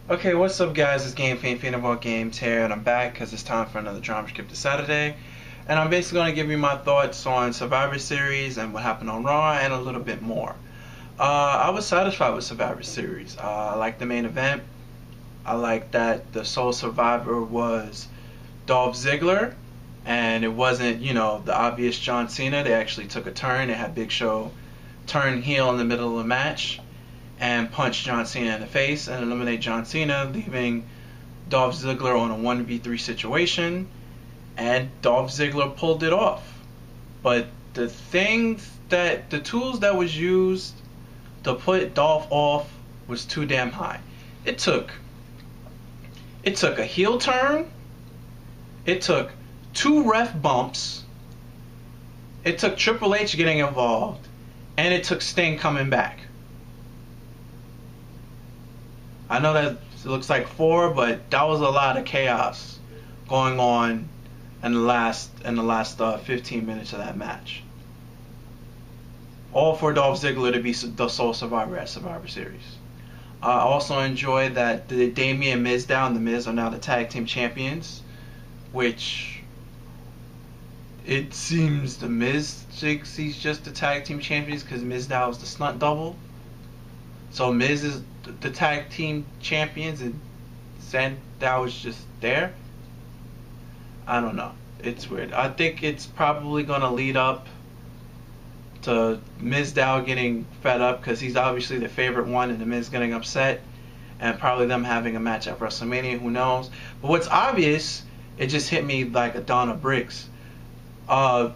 Okay, what's up guys, it's Game Fan about Games here, and I'm back because it's time for another Drama Scripted Saturday. And I'm basically going to give you my thoughts on Survivor Series and what happened on Raw and a little bit more. I was satisfied with Survivor Series. I liked the main event. I liked that the sole survivor was Dolph Ziggler, and it wasn't, the obvious John Cena. They actually took a turn. They had Big Show turn heel in the middle of the match and punch John Cena in the face and eliminate John Cena, leaving Dolph Ziggler on a 1v3 situation, and Dolph Ziggler pulled it off. But the tools that was used to put Dolph off was too damn high. It took a heel turn, it took 2 ref bumps, it took Triple H getting involved, and it took Sting coming back. I know that it looks like 4, but that was a lot of chaos going on in the last 15 minutes of that match. All for Dolph Ziggler to be the sole survivor at Survivor Series. I also enjoyed that the Damien Mizdow and the Miz are now the tag team champions, which it seems the Miz thinks he's just the tag team champions because Mizdow is the stunt double. So Miz is the tag team champions and Sandow is just there. I don't know. It's weird. I think it's probably going to lead up to Mizdow getting fed up because he's obviously the favorite one, and the Miz getting upset, and probably them having a match at WrestleMania. Who knows? But what's obvious, it just hit me like a Donna Briggs. I'm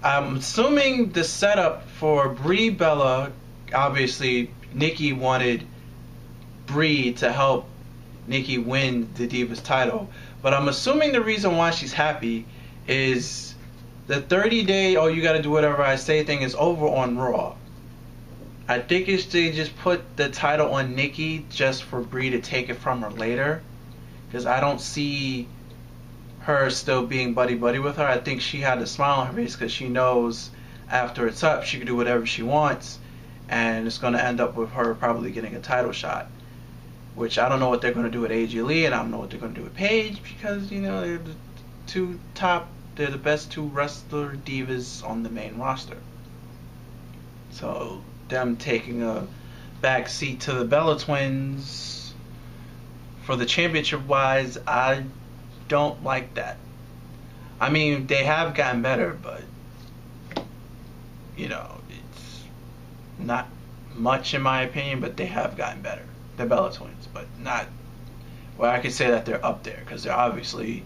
assuming the setup for Brie Bella. Obviously, Nikki wanted Brie to help Nikki win the Divas title, but I'm assuming the reason why she's happy is the 30-day "oh, you gotta do whatever I say" thing is over on Raw. I think they just put the title on Nikki just for Brie to take it from her later, because I don't see her still being buddy-buddy with her. I think she had a smile on her face because she knows after it's up she can do whatever she wants, and it's going to end up with her probably getting a title shot, which I don't know what they're going to do with AJ Lee, and I don't know what they're going to do with Paige, because they're they're the best 2 wrestler divas on the main roster. So them taking a back seat to the Bella Twins for the championship wise, I don't like that. I mean, they have gotten better, but it's not much in my opinion, but they have gotten better. The Bella Twins, but not. Well, I could say that they're up there because they're obviously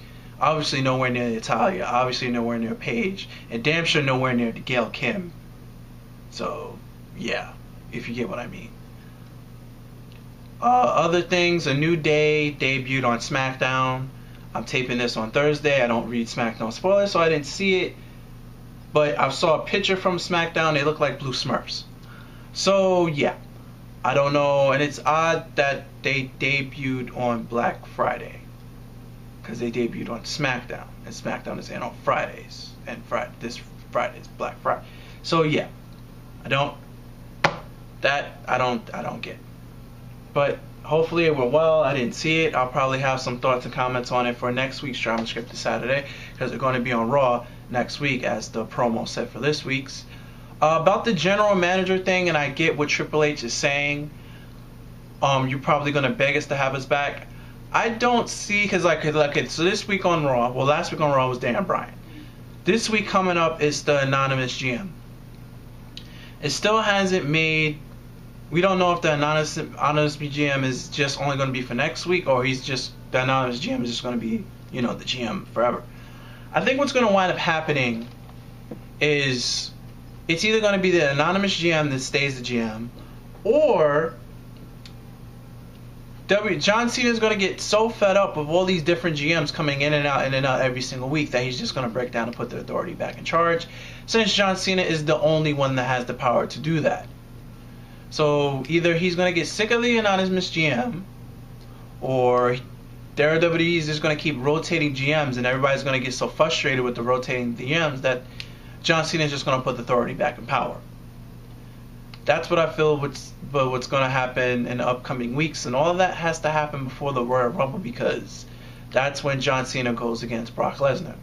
nowhere near Natalia, obviously nowhere near Paige, and damn sure nowhere near Gail Kim. So yeah, if you get what I mean. Other things, A New Day debuted on SmackDown. I'm taping this on Thursday. I don't read SmackDown spoilers, so I didn't see it. But I saw a picture from SmackDown. They look like blue Smurfs. So yeah, I don't know, and it's odd that they debuted on Black Friday, because they debuted on SmackDown, and SmackDown is in on Fridays, and this Friday is Black Friday. So yeah, I don't get. But hopefully it went well. I didn't see it. I'll probably have some thoughts and comments on it for next week's Drama Scripted Saturday, because they're going to be on Raw next week as the promo set for this week's. About the general manager thing, and I get what Triple H is saying. You're probably going to beg us to have us back. I don't see, because so this week on Raw, well, last week on Raw was Dan Bryan. This week coming up is the anonymous GM. It still hasn't made. We don't know if the anonymous GM is just only going to be for next week, or the anonymous GM is just going to be, the GM forever. I think what's going to wind up happening is it's either going to be the anonymous GM that stays the GM, or John Cena is going to get so fed up with all these different GMs coming in and out every single week that he's just going to break down and put the authority back in charge, since John Cena is the only one that has the power to do that. So either he's going to get sick of the anonymous GM, or WWE is just going to keep rotating GMs, and everybody's going to get so frustrated with the rotating GMs that John Cena is just going to put the authority back in power. That's what I feel what's going to happen in the upcoming weeks, and all of that has to happen before the Royal Rumble, because that's when John Cena goes against Brock Lesnar,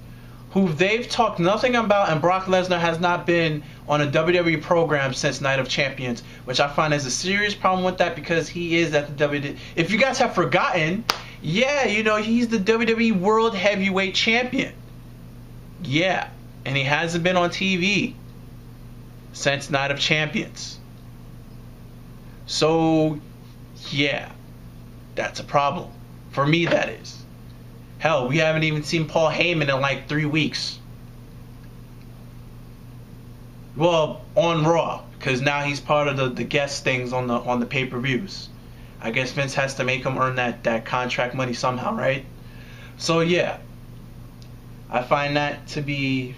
who they've talked nothing about, and Brock Lesnar has not been on a WWE program since Night of Champions, which I find is a serious problem with that, because he is at the WWE. If you guys have forgotten, yeah, you know, he's the WWE World Heavyweight Champion. Yeah, and he hasn't been on TV since Night of Champions. So, yeah, that's a problem. For me, that is. Hell, we haven't even seen Paul Heyman in like 3 weeks. Well, on Raw, because now he's part of the guest things on the pay-per-views. I guess Vince has to make him earn that contract money somehow, right? So yeah, I find that to be,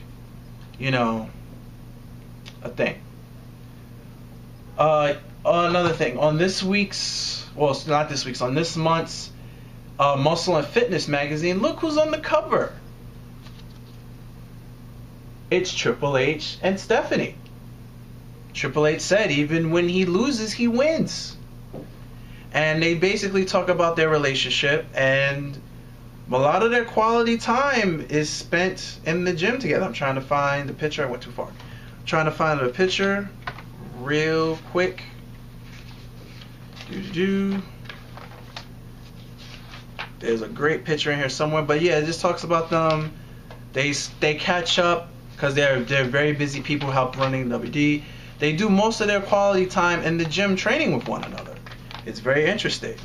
you know, a thing. Another thing, on this week's, well, it's not this week's, on this month's Muscle and Fitness magazine, look who's on the cover. It's Triple H and Stephanie. Triple H said even when he loses, he wins. And they basically talk about their relationship, and a lot of their quality time is spent in the gym together. I'm trying to find the picture. I went too far. I'm trying to find the picture real quick. There's a great picture in here somewhere, but yeah, it just talks about them. They catch up because they're very busy people, help running WD. They do most of their quality time in the gym training with one another. It's very interesting.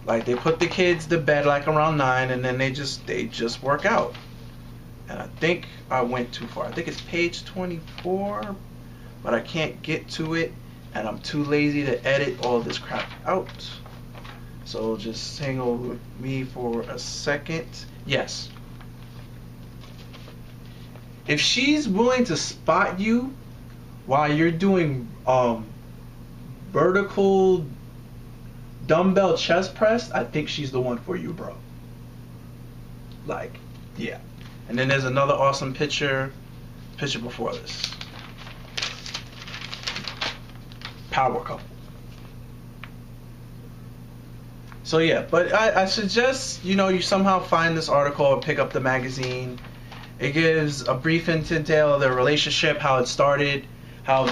Like, they put the kids to bed like around 9, and then they just work out. And I think I went too far. I think it's page 24, but I can't get to it, and I'm too lazy to edit all this crap out. So just hang over with me for a second. Yes. If she's willing to spot you while you're doing vertical dumbbell chest press, I think she's the one for you, bro. Like, yeah. And then there's another awesome picture before this. Power couple. So yeah, but I suggest, you know, you somehow find this article or pick up the magazine. It gives a brief detail of their relationship, how it started, how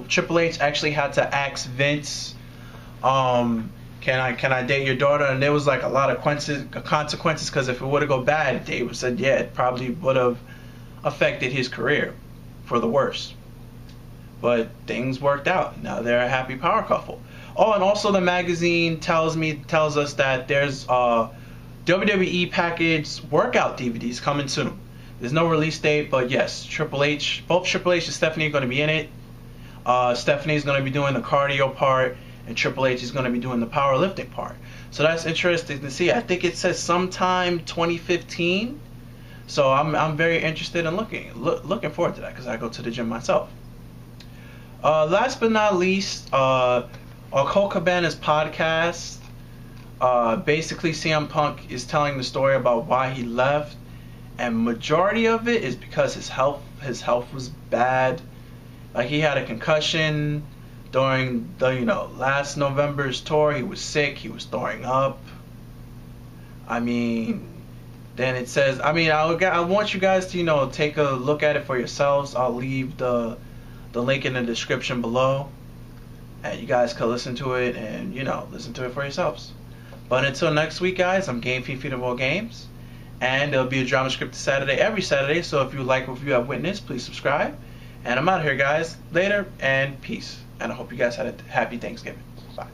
Triple H actually had to ask Vince, can I date your daughter? And there was like a lot of consequences, because if it would have gone bad, Dave said, yeah, it probably would have affected his career for the worse. But things worked out. Now they're a happy power couple. Oh, and also the magazine tells us that there's WWE package workout DVDs coming soon. There's no release date, but yes, both Triple H and Stephanie are going to be in it. Stephanie is going to be doing the cardio part, and Triple H is going to be doing the powerlifting part. So that's interesting to see. I think it says sometime 2015. So I'm very interested in looking forward to that, because I go to the gym myself. Last but not least, Colt Cabana's podcast. Basically, CM Punk is telling the story about why he left, and majority of it is because his health was bad. Like, he had a concussion during the last November's tour. He was sick. He was throwing up. I mean, then it says, I want you guys to take a look at it for yourselves. I'll leave the link in the description below, and you guys can listen to it and listen to it for yourselves. But until next week, guys, I'm Game Fiend of all games, and there'll be a drama script Saturday every Saturday. So if you like what you have witnessed, please subscribe. And I'm out of here, guys. Later, and peace. And I hope you guys had a happy Thanksgiving. Bye.